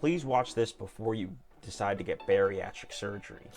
please watch this before you decide to get bariatric surgery.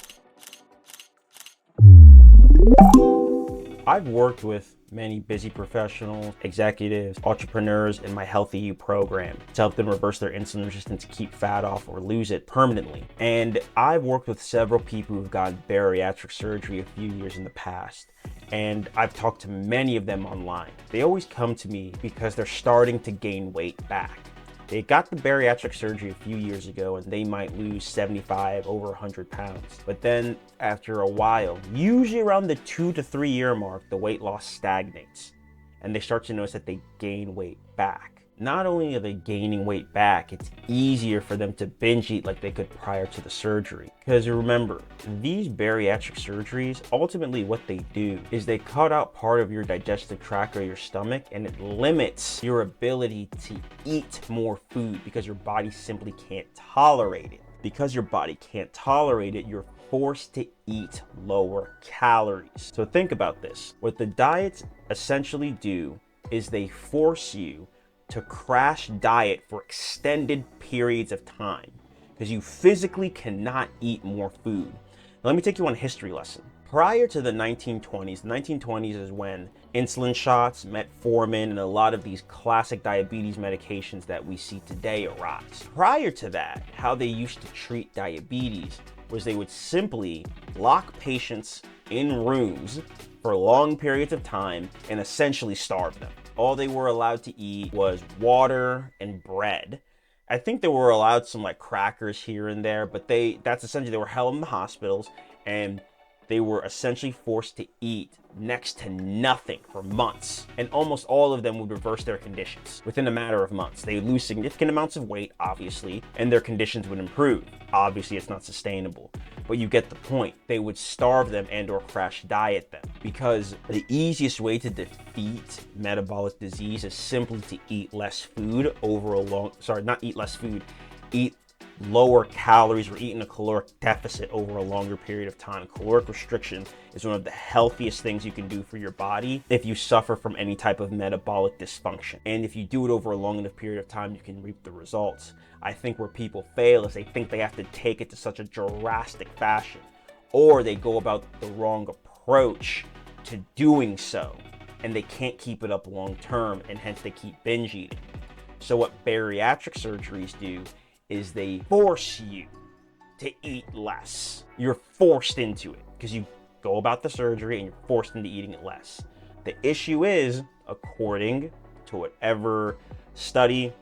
I've worked with many busy professionals, executives, entrepreneurs in my Healthy You program to help them reverse their insulin resistance, keep fat off, or lose it permanently. And I've worked with several people who've gotten bariatric surgery a few years in the past. And I've talked to many of them online. They always come to me because they're starting to gain weight back. They got the bariatric surgery a few years ago and they might lose 75, over 100 pounds. But then after a while, usually around the 2 to 3 year mark, the weight loss stagnates and they start to notice that they gain weight back. Not only are they gaining weight back, it's easier for them to binge eat like they could prior to the surgery. Because remember, these bariatric surgeries, ultimately what they do is they cut out part of your digestive tract or your stomach, and it limits your ability to eat more food because your body simply can't tolerate it. Because your body can't tolerate it, you're forced to eat lower calories. So think about this. What the diets essentially do is they force you to crash diet for extended periods of time because you physically cannot eat more food. Now, let me take you on a history lesson. Prior to the 1920s is when insulin shots, metformin, and a lot of these classic diabetes medications that we see today arise. Prior to that, how they used to treat diabetes was they would simply lock patients in rooms for long periods of time and essentially starve them. All they were allowed to eat was water and bread. I think they were allowed some like crackers here and there, but that's essentially, they were held in the hospitals and they were essentially forced to eat next to nothing for months. And almost all of them would reverse their conditions within a matter of months. They would lose significant amounts of weight, obviously, and their conditions would improve. Obviously, it's not sustainable, but you get the point. They would starve them and or crash diet them because the easiest way to defeat metabolic disease is simply to eat less food over a long, not eat less food, eat lower calories or eat in a caloric deficit over a longer period of time. Caloric restriction is one of the healthiest things you can do for your body if you suffer from any type of metabolic dysfunction. And if you do it over a long enough period of time, you can reap the results. I think where people fail is they think they have to take it to such a drastic fashion, or they go about the wrong approach to doing so, and they can't keep it up long term, and hence they keep binge eating. So what bariatric surgeries do is they force you to eat less. You're forced into it because you go about the surgery and you're forced into eating it less. The issue is, according to whatever study,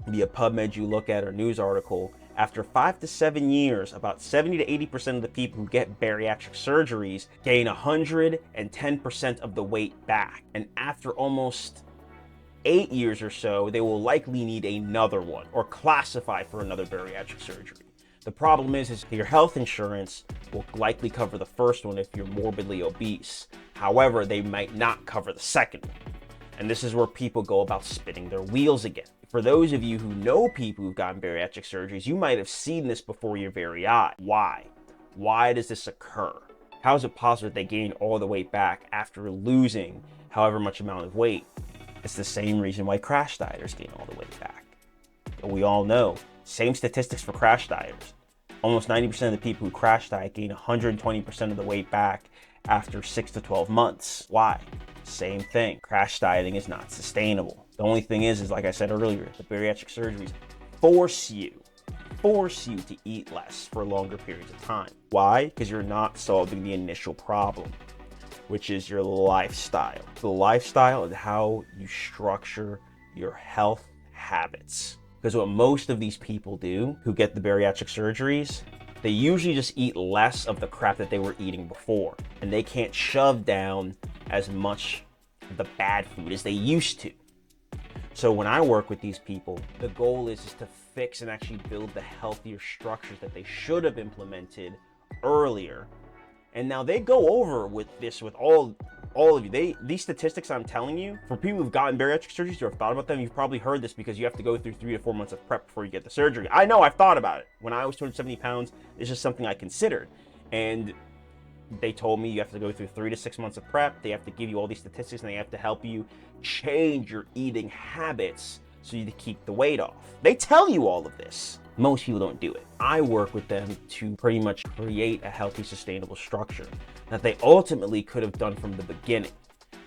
be a PubMed you look at or news article, after 5 to 7 years, about 70 to 80% of the people who get bariatric surgeries gain 110% of the weight back. And after almost 8 years or so, they will likely need another one or classify for another bariatric surgery. The problem is your health insurance will likely cover the first one if you're morbidly obese. However, they might not cover the second one. And this is where people go about spinning their wheels again. For those of you who know people who've gotten bariatric surgeries, you might have seen this before your very eye. Why? Why does this occur? How is it possible that they gain all the weight back after losing however much amount of weight? It's the same reason why crash dieters gain all the weight back. But we all know, same statistics for crash dieters. Almost 90% of the people who crash diet gain 120% of the weight back after 6 to 12 months. Why? Same thing. Crash dieting is not sustainable. The only thing is like I said earlier, the bariatric surgeries force you to eat less for longer periods of time. Why? Because you're not solving the initial problem, which is your lifestyle. The lifestyle is how you structure your health habits. Because what most of these people do who get the bariatric surgeries, they usually just eat less of the crap that they were eating before. And they can't shove down as much of the bad food as they used to. So when I work with these people, the goal is to fix and actually build the healthier structures that they should have implemented earlier. And now they go over with this with all of you. These statistics I'm telling you, for people who've gotten bariatric surgeries or have thought about them, you've probably heard this because you have to go through 3 to 4 months of prep before you get the surgery. I know, I've thought about it. When I was 270 pounds, it's just something I considered. And they told me you have to go through 3 to 6 months of prep. They have to give you all these statistics and they have to help you change your eating habits so you to keep the weight off. They tell you all of this. Most people don't do it. I work with them to pretty much create a healthy, sustainable structure that they ultimately could have done from the beginning.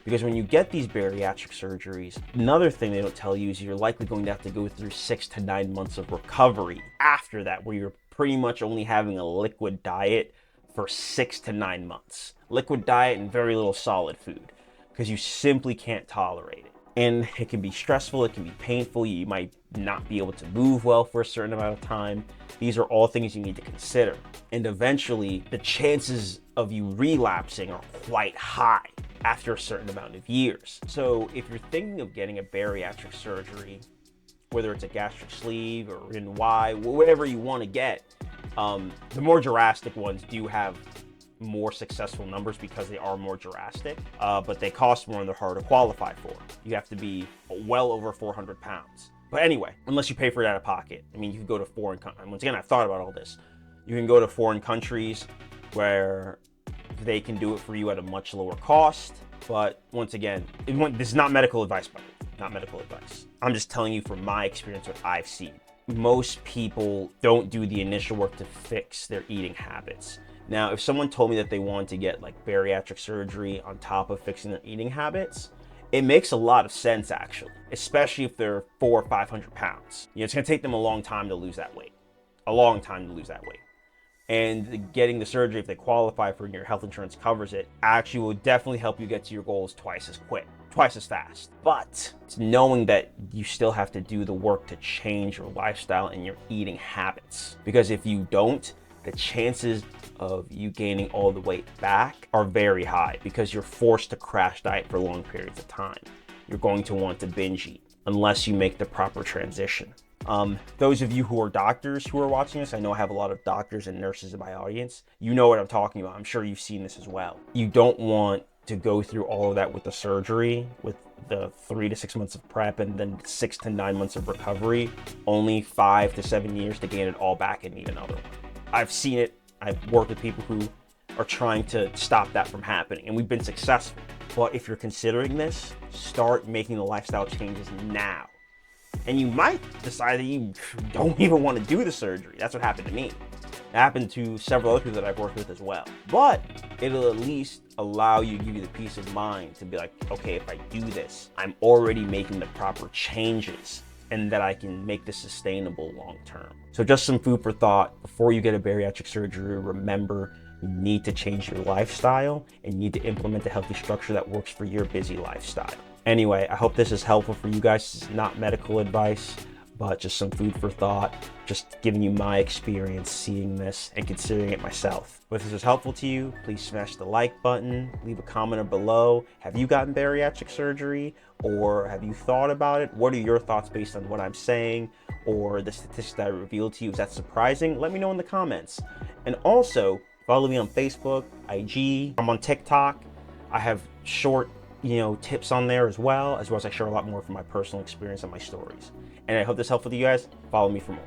Because when you get these bariatric surgeries, another thing they don't tell you is you're likely going to have to go through 6 to 9 months of recovery after that, where you're pretty much only having a liquid diet for 6 to 9 months. Liquid diet and very little solid food, because you simply can't tolerate it. And it can be stressful, it can be painful, you might not be able to move well for a certain amount of time. These are all things you need to consider. And eventually, the chances of you relapsing are quite high after a certain amount of years. So if you're thinking of getting a bariatric surgery, whether it's a gastric sleeve or in Y, whatever you want to get, the more drastic ones do have more successful numbers because they are more drastic, but they cost more and they're harder to qualify for. You have to be well over 400 pounds. But anyway, unless you pay for it out of pocket. I mean, you can go to foreign countries. Once again, I've thought about all this. You can go to foreign countries where they can do it for you at a much lower cost. But once again, this is not medical advice, by the way, not medical advice. I'm just telling you from my experience, what I've seen. Most people don't do the initial work to fix their eating habits. Now, if someone told me that they wanted to get like bariatric surgery on top of fixing their eating habits, it makes a lot of sense actually, especially if they're 400 or 500 pounds. You know, it's gonna take them a long time to lose that weight, And getting the surgery, if they qualify for it and your health insurance covers it, actually will definitely help you get to your goals twice as quick, twice as fast. But it's knowing that you still have to do the work to change your lifestyle and your eating habits. Because if you don't, the chances of you gaining all the weight back are very high because you're forced to crash diet for long periods of time. You're going to want to binge eat unless you make the proper transition. Those of you who are doctors who are watching this, I know I have a lot of doctors and nurses in my audience. You know what I'm talking about. I'm sure you've seen this as well. You don't want to go through all of that with the surgery, with the 3 to 6 months of prep and then 6 to 9 months of recovery, only 5 to 7 years to gain it all back and need another one. I've seen it. I've worked with people who are trying to stop that from happening, and we've been successful. But if you're considering this, start making the lifestyle changes now. And you might decide that you don't even want to do the surgery. That's what happened to me. It happened to several other people that I've worked with as well. But it'll at least allow you, give you the peace of mind to be like, okay, if I do this, I'm already making the proper changes and that I can make this sustainable long term. So just some food for thought. Before you get a bariatric surgery, remember you need to change your lifestyle and you need to implement a healthy structure that works for your busy lifestyle. Anyway, I hope this is helpful for you guys. This is not medical advice, but just some food for thought, just giving you my experience seeing this and considering it myself. If this is helpful to you, please smash the like button, leave a comment below. Have you gotten bariatric surgery or have you thought about it? What are your thoughts based on what I'm saying or the statistics that I revealed to you? Is that surprising? Let me know in the comments. And also follow me on Facebook, IG, I'm on TikTok. I have short tips on there as well as I share a lot more from my personal experience and my stories. And I hope this helpful to you guys. Follow me for more.